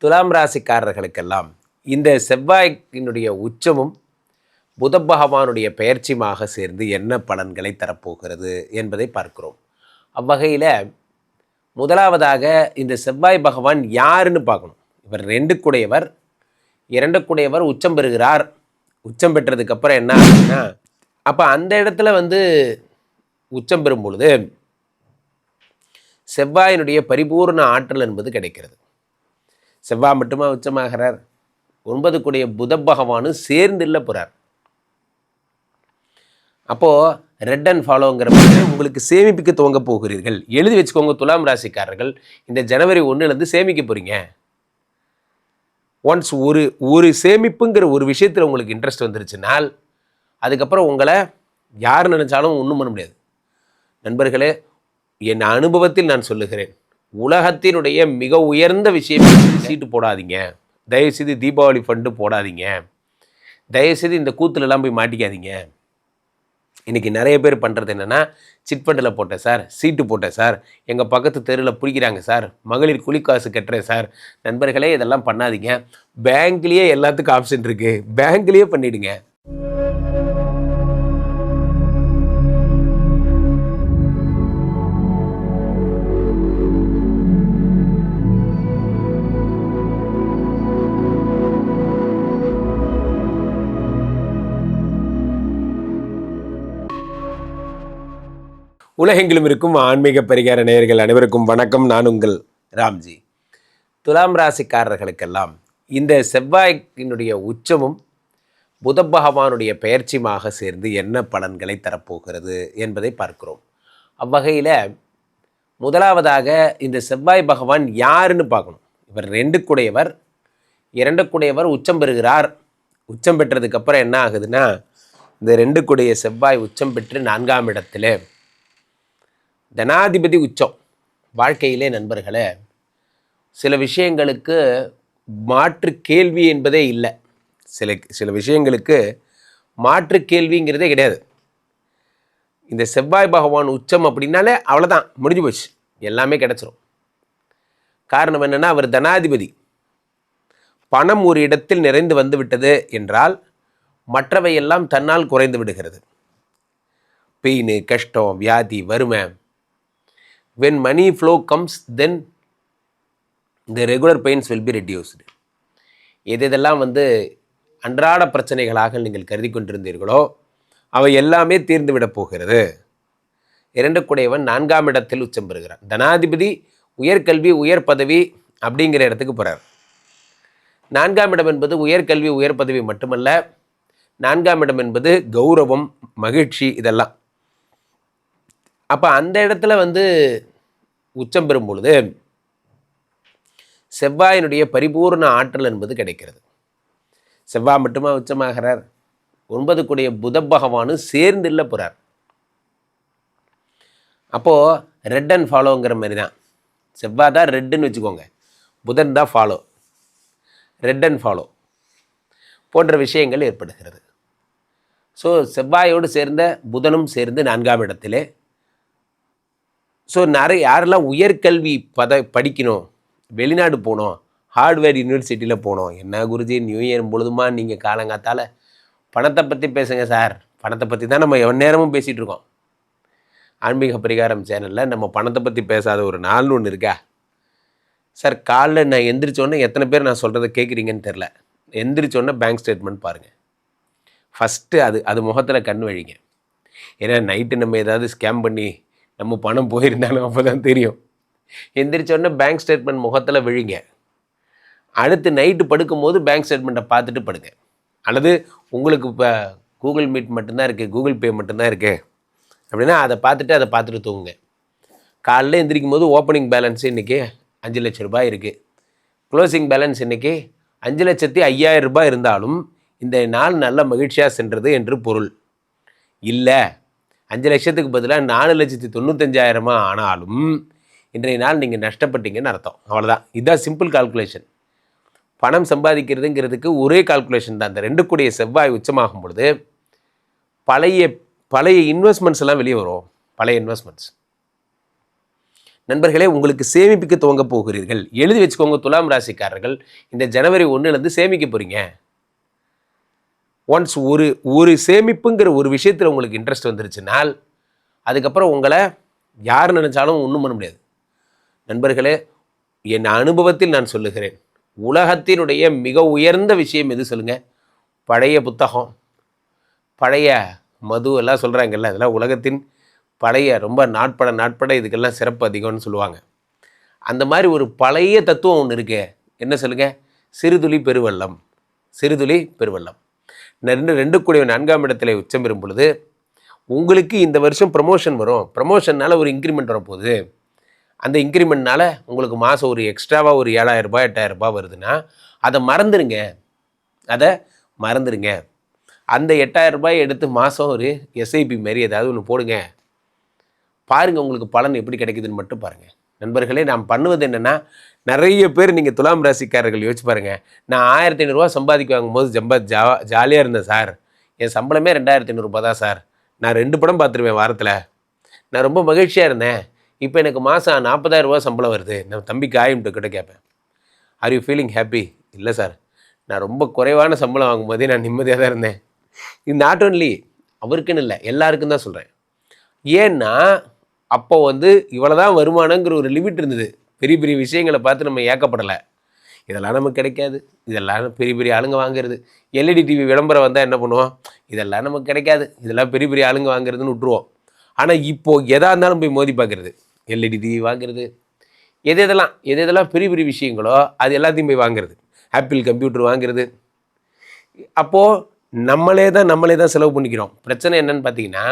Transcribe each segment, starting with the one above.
துலாம் ராசிக்காரர்களுக்கெல்லாம் இந்த செவ்வாயினுடைய உச்சமும் புத பகவானுடைய பெயர்ச்சியுமாக சேர்ந்து என்ன பலன்களை தரப்போகிறது என்பதை பார்க்கிறோம். அவ்வகையில் முதலாவதாக இந்த செவ்வாய் பகவான் யாருன்னு பார்க்கணும். இவர் 2 2 உச்சம் பெறுகிறார். உச்சம் பெற்றதுக்கப்புறம் என்ன ஆகுதுன்னா, அப்போ அந்த இடத்துல உச்சம் பெறும் பொழுது செவ்வாயினுடைய பரிபூர்ண ஆற்றல் என்பது கிடைக்கிறது. செவ்வாய் மட்டுமா உச்சமாகிறார், 9 புத பகவானும் சேர்ந்து இல்லை போகிறார். அப்போது ரெட் அண்ட் ஃபாலோங்கிற மாதிரி உங்களுக்கு சேமிப்புக்கு துவங்க போகிறீர்கள். எழுதி வச்சுக்கோங்க துலாம் ராசிக்காரர்கள், இந்த ஜனவரி 1 சேமிக்க போகிறீங்க. ஒன்ஸ் ஒரு சேமிப்புங்கிற ஒரு விஷயத்தில் உங்களுக்கு இன்ட்ரெஸ்ட் வந்துருச்சுனால் அதுக்கப்புறம் உங்களை யார் நினச்சாலும் ஒன்றும் பண்ண முடியாது. நண்பர்களே, என் அனுபவத்தில் நான் சொல்லுகிறேன், உலகத்தினுடைய மிக உயர்ந்த விஷயம் சீட்டு போடாதீங்க. தயவுசெய்து தீபாவளி ஃபண்டு போடாதீங்க. தயவுசெய்து இந்த கூத்துலலாம் போய் மாட்டிக்காதீங்க. இன்றைக்கி நிறைய பேர் பண்ணுறது என்னென்னா, சிட் ஃபண்டில் போட்டேன் சார், சீட்டு போட்டேன் சார், எங்கள் பக்கத்து தெருவில் பிடிக்கிறாங்க சார், மகளிர் குளிக்காசு கட்டுறேன் சார். நண்பர்களே, இதெல்லாம் பண்ணாதீங்க. பேங்க்லேயே எல்லாத்துக்கும் ஆப்ஷன் இருக்குது, பேங்க்லேயே பண்ணிவிடுங்க. உலகெங்கிலும் இருக்கும் ஆன்மீக பரிகார நேயர்கள் அனைவருக்கும் வணக்கம். நான் உங்கள் ராம்ஜி. துலாம் ராசிக்காரர்களுக்கெல்லாம் இந்த செவ்வாயினுடைய உச்சமும் புத பகவானுடைய பெயர்ச்சியுமாக சேர்ந்து என்ன பலன்களை தரப்போகிறது என்பதை பார்க்கிறோம். அவ்வகையில் முதலாவதாக இந்த செவ்வாய் பகவான் யாருன்னு பார்க்கணும். இவர் 2 உச்சம் பெறுகிறார். உச்சம் பெற்றதுக்கப்புறம் என்ன ஆகுதுன்னா, இந்த 2 செவ்வாய் உச்சம் பெற்று 4ஆம் இடத்துல தனாதிபதி உச்சம். வாழ்க்கையிலே நண்பர்களே, சில விஷயங்களுக்கு மாற்று கேள்வி என்பதே இல்லை. சில விஷயங்களுக்கு மாற்று கேள்விங்கிறதே கிடையாது. இந்த செவ்வாய் பகவான் உச்சம் அப்படின்னாலே அவ்வளோதான், முடிஞ்சு போச்சு, எல்லாமே கிடச்சிரும். காரணம் என்னென்னா, அவர் தனாதிபதி. பணம் ஒரு இடத்தில் நிறைந்து வந்து விட்டது என்றால் மற்றவையெல்லாம் தன்னால் குறைந்து விடுகிறது. பெயின், கஷ்டம், வியாதி, வறுமை. When money flow comes, then the regular pains will be reduced. எதெல்லாம் அன்றாட பிரச்சனைகளாக நீங்கள் கருதி கொண்டிருந்தீர்களோ அவை எல்லாமே தீர்ந்து விட போகிறது. 2 4ஆம் இடத்தில் உச்சம் பெறுகிறார். தனாதிபதி உயர்கல்வி, உயர் பதவி அப்படிங்கிற இடத்துக்கு போகிறார். 4ஆம் இடம் என்பது உயர்கல்வி, உயர் பதவி மட்டுமல்ல, 4ஆம் இடம் என்பது கௌரவம், மகிழ்ச்சி, இதெல்லாம். அப்போ அந்த இடத்துல உச்சம் பெறும் பொழுது செவ்வாயினுடைய பரிபூர்ண ஆற்றல் என்பது கிடைக்கிறது. செவ்வாய் மட்டுமா உச்சமாகிறார், 9 புத பகவானும் சேர்ந்து இல்லை போகிறார். அப்போது ரெட் அண்ட் ஃபாலோங்கிற மாதிரி தான். செவ்வாய் தான் ரெட்டுன்னு வச்சுக்கோங்க, புதன் தான் ஃபாலோ. ரெட் அண்ட் ஃபாலோ போன்ற விஷயங்கள் ஏற்படுகிறது. ஸோ செவ்வாயோடு சேர்ந்த புதனும் சேர்ந்து 4ஆம் இடத்திலே. ஸோ யாரெல்லாம் உயர்கல்வி படிக்கணும், வெளிநாடு போகணும், ஹார்ட்வேர் யூனிவர்சிட்டியில் போகணும். என்ன குருஜி, நியூ இயர் பொழுதுமா நீங்கள் காலங்காத்தால் பணத்தை பற்றி பேசுங்க சார். பணத்தை பற்றி தான் நம்ம எவ்வளோ நேரமும் பேசிகிட்டு இருக்கோம். ஆன்மீக பரிகாரம் சேனலில் நம்ம பணத்தை பற்றி பேசாத ஒரு நாள்னு ஒன்று இருக்கா சார்? காலைல நான் எந்திரிச்சோன்னே எத்தனை பேர் நான் சொல்கிறத கேட்குறீங்கன்னு தெரில. எந்திரிச்சோன்னே பேங்க் ஸ்டேட்மெண்ட் பாருங்கள் ஃபஸ்ட்டு. அது முகத்தில் கண் வழிங்க. ஏன்னா நைட்டு நம்ம ஏதாவது ஸ்கேம் பண்ணி நம்ம பணம் போயிருந்தாலும் அப்போ தான் தெரியும். எந்திரிச்சோடனே பேங்க் ஸ்டேட்மெண்ட் முகத்தில் விழுங்க. அடுத்து நைட்டு படுக்கும்போது பேங்க் ஸ்டேட்மெண்ட்டை பார்த்துட்டு படுங்க. அல்லது உங்களுக்கு இப்போ கூகுள் மீட் மட்டும்தான் இருக்குது, கூகுள் பே மட்டும்தான் இருக்குது அப்படின்னா அதை பார்த்துட்டு தூங்குங்க. காலையில் எந்திரிக்கும் போது ஓப்பனிங் பேலன்ஸ் இன்றைக்கி 5 லட்ச ரூபாய் இருக்குது, க்ளோசிங் பேலன்ஸ் இன்றைக்கி 5,05,000 ரூபாய் இருந்தாலும் இந்த நாள் நல்ல மகிழ்ச்சியாக சென்றது என்று பொருள். இல்லை, 5 லட்சத்துக்கு பதிலாக 4,95,000 ஆனாலும் இன்றைய நாள் நீங்கள் நஷ்டப்பட்டீங்கன்னு அர்த்தம். அவ்வளோதான். இதுதான் சிம்பிள் கால்குலேஷன். பணம் சம்பாதிக்கிறதுங்கிறதுக்கு ஒரே கால்குலேஷன் தான். அந்த 2 செவ்வாய் உச்சமாகும் பொழுது பழைய இன்வெஸ்ட்மெண்ட்ஸ் எல்லாம் வெளியே வரும். பழைய இன்வெஸ்ட்மெண்ட்ஸ் நண்பர்களே, உங்களுக்கு சேமிப்புக்கு துவங்க போகிறீர்கள். எழுதி வச்சுக்கோங்க துலாம் ராசிக்காரர்கள். இந்த ஜனவரி 1லேருந்து சேமிக்க போகிறீங்க. ஒன்ஸ் ஒரு சேமிப்புங்கிற ஒரு விஷயத்தில் உங்களுக்கு இன்ட்ரெஸ்ட் வந்துருச்சுனால் அதுக்கப்புறம் உங்களை யார் நினச்சாலும் ஒன்றும் பண்ண முடியாது. நண்பர்களே, என் அனுபவத்தில் நான் சொல்லுகிறேன், உலகத்தினுடைய மிக உயர்ந்த விஷயம் எது சொல்லுங்கள்? பழைய புத்தகம், பழைய மது எல்லாம் சொல்கிறாங்கல்ல, அதெல்லாம் உலகத்தின் பழைய ரொம்ப நாட்பட இதுக்கெல்லாம் சிறப்பு அதிகம்னு சொல்லுவாங்க. அந்த மாதிரி ஒரு பழைய தத்துவம் ஒன்று இருக்கு. என்ன சொல்லுங்கள்? சிறுதுளி பெருவெள்ளம். சிறுதுளி பெருவெள்ளம். ரெண்டு கூடிய 4ஆம் இடத்துல உச்சம் பெறும் பொழுது உங்களுக்கு இந்த வருஷம் ப்ரமோஷன் வரும். ப்ரமோஷனால் ஒரு இன்க்ரிமெண்ட் வரப்போகுது. அந்த இன்க்ரிமெண்ட்னால் உங்களுக்கு மாதம் ஒரு எக்ஸ்ட்ராவாக ஒரு 7,000 ரூபாய் 8,000 ரூபாய் வருதுன்னா அதை மறந்துடுங்க. அந்த 8,000 ரூபாய் எடுத்து மாதம் ஒரு எஸ்ஐபி மாரி ஏதாவது ஒன்று போடுங்க. பாருங்கள் உங்களுக்கு பலன் எப்படி கிடைக்குதுன்னு மட்டும் பாருங்கள். நண்பர்களே, நாம் பண்ணுவது என்னென்னா, நிறைய பேர் நீங்கள் துலாம் ராசிக்காரர்கள் யோசிச்சு பாருங்கள். நான் 1,500 ரூபா சம்பாதிக்க வாங்கும்போது ஜாலியாக இருந்தேன் சார். என் சம்பளமே 2,500 ரூபா தான் சார். நான் 2 படம் பார்த்துருவேன் வாரத்தில். நான் ரொம்ப மகிழ்ச்சியாக இருந்தேன். இப்போ எனக்கு மாதம் 40,000 ரூபா சம்பளம் வருது. நம்ம தம்பிக்கு ஆயிம்ட்டு கிட்ட கேட்பேன், ஆர் யூ ஃபீலிங் ஹாப்பி? இல்லை சார், நான் ரொம்ப குறைவான சம்பளம் வாங்கும்போதே நான் நிம்மதியாக தான் இருந்தேன். இது நாட் ஒன்லி அவருக்குன்னு இல்லை, எல்லாருக்கும் தான் சொல்கிறேன். ஏன்னா அப்போ இவ்வளோ தான் வருமானங்கிற ஒரு லிமிட் இருந்தது. பெரிய பெரிய விஷயங்களை பார்த்து நம்ம ஏக்கப்படலை. இதெல்லாம் நமக்கு கிடைக்காது, இதெல்லாம் பெரிய பெரிய ஆளுங்க வாங்குறது. எல்இடி டிவி விளம்பரம் வந்தால் என்ன பண்ணுவோம்? இதெல்லாம் நமக்கு கிடைக்காது, இதெல்லாம் பெரிய பெரிய ஆளுங்க வாங்குறதுன்னு விட்டுருவோம். ஆனால் இப்போது எதாக இருந்தாலும் போய் மோதி பார்க்குறது, எல்இடி டிவி வாங்குறது, எதெல்லாம் பெரிய பெரிய விஷயங்களோ அது எல்லாத்தையும் போய் வாங்குறது. ஆப்பிள் கம்ப்யூட்டர் வாங்குறது. அப்போது நம்மளே தான் செலவு பண்ணிக்கிறோம். பிரச்சனை என்னன்னு பார்த்தீங்கன்னா,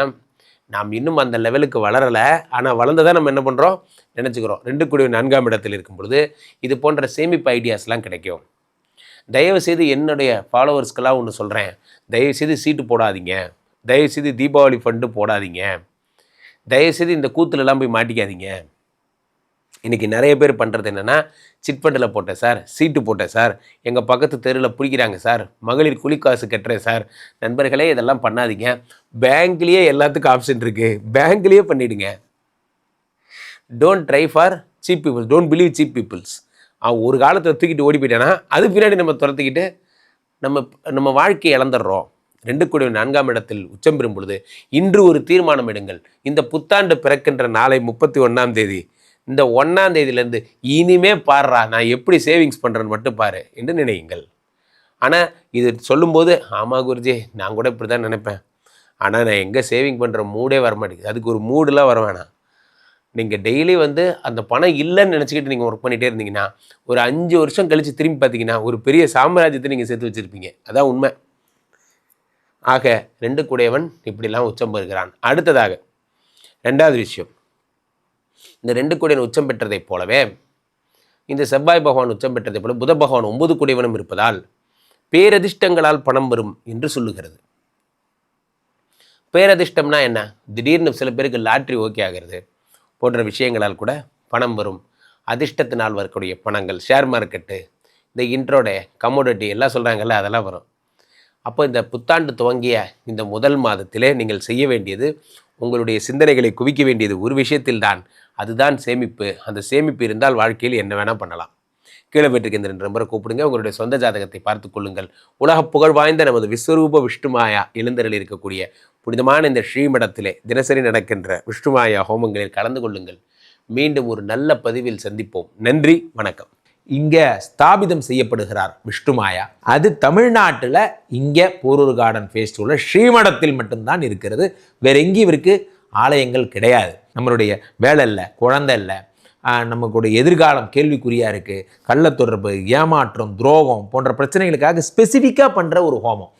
நாம் இன்னும் அந்த லெவலுக்கு வளரலை. ஆனால் வளர்ந்ததான் நம்ம என்ன பண்ணுறோம் நினச்சிக்கிறோம். 2 இடத்தில் இருக்கும் பொழுது இது போன்ற சேமிப்பு ஐடியாஸ்லாம் கிடைக்கும். தயவுசெய்து என்னுடைய ஃபாலோவர்ஸ்க்கெல்லாம் ஒன்று சொல்கிறேன், தயவுசெய்து சீட்டு போடாதீங்க, தயவுசெய்து தீபாவளி ஃபண்டு போடாதீங்க, தயவுசெய்து இந்த கூத்துலலாம் போய் மாட்டிக்காதீங்க. இன்றைக்கி நிறைய பேர் பண்ணுறது என்னென்னா, சிட் ஃபண்டில் போட்டேன் சார், சீட்டு போட்டேன் சார், எங்கள் பக்கத்து தெருவில் பிடிக்கிறாங்க சார், மகளிர் குளிக்காசு கட்டுறேன் சார். நண்பர்களே, இதெல்லாம் பண்ணாதீங்க. பேங்க்லேயே எல்லாத்துக்கும் ஆப்ஷன் இருக்குது, பேங்க்லேயே பண்ணிவிடுங்க. Don't try for cheap peoples, don't believe cheap peoples. ஒரு காலத்தில் தூக்கிட்டு ஓடி போயிட்டேன்னா அது பின்னாடி நம்ம துரத்துக்கிட்டு நம்ம வாழ்க்கையை இழந்துடுறோம். 2 இடத்தில் உச்சம் பெறும் பொழுது இன்று ஒரு தீர்மானம் எடுங்கள். இந்த புத்தாண்டு பிறக்கின்ற நாளை 31ஆம் தேதி, இந்த 1ஆம் தேதியிலேருந்து இனிமே பாடுறா நான் எப்படி சேவிங்ஸ் பண்ணுறேன்னு மட்டும் பாரு என்று நினையுங்கள். ஆனால் இது சொல்லும்போது, ஆமாம் குருஜி நான் கூட இப்படி தான் நினைப்பேன், ஆனால் நான் எங்கே சேவிங் பண்ணுற மூடே வர மாட்டேங்குது. அதுக்கு ஒரு மூடெலாம் வர வேணாம். நீங்கள் டெய்லி அந்த பணம் இல்லைன்னு நினச்சிக்கிட்டு நீங்கள் ஒர்க் பண்ணிகிட்டே இருந்தீங்கன்னா ஒரு 5 வருஷம் கழித்து திரும்பி பார்த்தீங்கன்னா ஒரு பெரிய சாம்ராஜ்யத்தை நீங்கள் சேர்த்து வச்சுருப்பீங்க. அதான் உண்மை. ஆக 2 கூடையவன் இப்படிலாம் உச்சம் பெறுகிறான். அடுத்ததாக 2வது விஷயம், இந்த 2 கூடையவன் உச்சம் பெற்றதைப் போலவே இந்த செவ்வாய் பகவான் உச்சம் பெற்றதைப் போல புத பகவான் 9 கூடையவனும் இருப்பதால் பேரதிர்ஷ்டங்களால் பணம் வரும் என்று சொல்லுகிறது. பேரதிர்ஷ்டம்னா என்ன? திடீர்னு சில பேருக்கு லாட்ரி ஓகே ஆகிறது போன்ற விஷயங்களால் கூட பணம் வரும். அதிர்ஷ்டத்தினால் வரக்கூடிய பணங்கள், ஷேர் மார்க்கெட்டு, இந்த இன்ட்ரோடே, கமோடிட்டி எல்லாம் சொல்கிறாங்கல்ல, அதெல்லாம் வரும். அப்போ இந்த புத்தாண்டு துவங்கிய இந்த முதல் மாதத்திலே நீங்கள் செய்ய வேண்டியது, உங்களுடைய சிந்தனைகளை குவிக்க வேண்டியது ஒரு விஷயத்தில்தான். அதுதான் சேமிப்பு. அந்த சேமிப்பு இருந்தால் வாழ்க்கையில் என்ன வேணால் பண்ணலாம். கீழே பெற்றிருக்க இந்த 2 நம்பரை கூப்பிடுங்க. உங்களுடைய சொந்த ஜாதகத்தை பார்த்து கொள்ளுங்கள். உலக புகழ் வாய்ந்த நமது விஸ்வரூப விஷ்ணுமாயா எழுந்தரில் இருக்கக்கூடிய புனிதமான இந்த ஸ்ரீமடத்திலே தினசரி நடக்கின்ற விஷ்ணுமாயா ஹோமங்களில் கலந்து கொள்ளுங்கள். மீண்டும் ஒரு நல்ல பதிவில் சந்திப்போம். நன்றி, வணக்கம். இங்கே ஸ்தாபிதம் செய்யப்படுகிறார் விஷ்ணுமாயா. அது தமிழ்நாட்டில் இங்கே போரூர் கார்டன் ஃபேஸ்டிவலில் ஸ்ரீமடத்தில் மட்டும்தான் இருக்கிறது. வேற எங்கேயும் இவருக்கு ஆலயங்கள் கிடையாது. நம்மளுடைய வேலை இல்லை, குழந்தை இல்லை, நமக்குடைய எதிர்காலம் கேள்விக்குறியாக இருக்குது, கள்ளத்தொடர்பு, ஏமாற்றம், துரோகம் போன்ற பிரச்சனைகளுக்காக ஸ்பெசிஃபிக்காக பண்ணுற ஒரு ஹோமம்.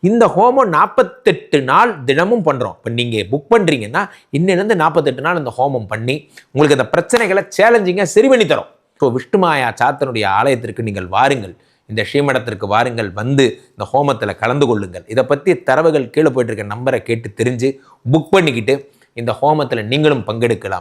இந்த ஹோமம் 48 நாள் தினமும் பண்ணுறோம். இப்போ நீங்கள் புக் பண்ணுறீங்கன்னா இன்னிலேருந்து 48 நாள் இந்த ஹோமம் பண்ணி உங்களுக்கு அந்த பிரச்சனைகளை சேலஞ்சிங்காக சரி பண்ணி தரோம். ஸோ விஷ்ணுமாயா சாத்தனுடைய ஆலயத்திற்கு நீங்கள் வாருங்கள், இந்த ஸ்ரீமடத்திற்கு வாருங்கள், வந்து இந்த ஹோமத்தில் கலந்து கொள்ளுங்கள். இதை பற்றி தரவுகள் கீழே போயிட்டு இருக்க நம்பரை கேட்டு தெரிஞ்சு புக் பண்ணிக்கிட்டு இந்த ஹோமத்தில் நீங்களும் பங்கெடுக்கலாம்.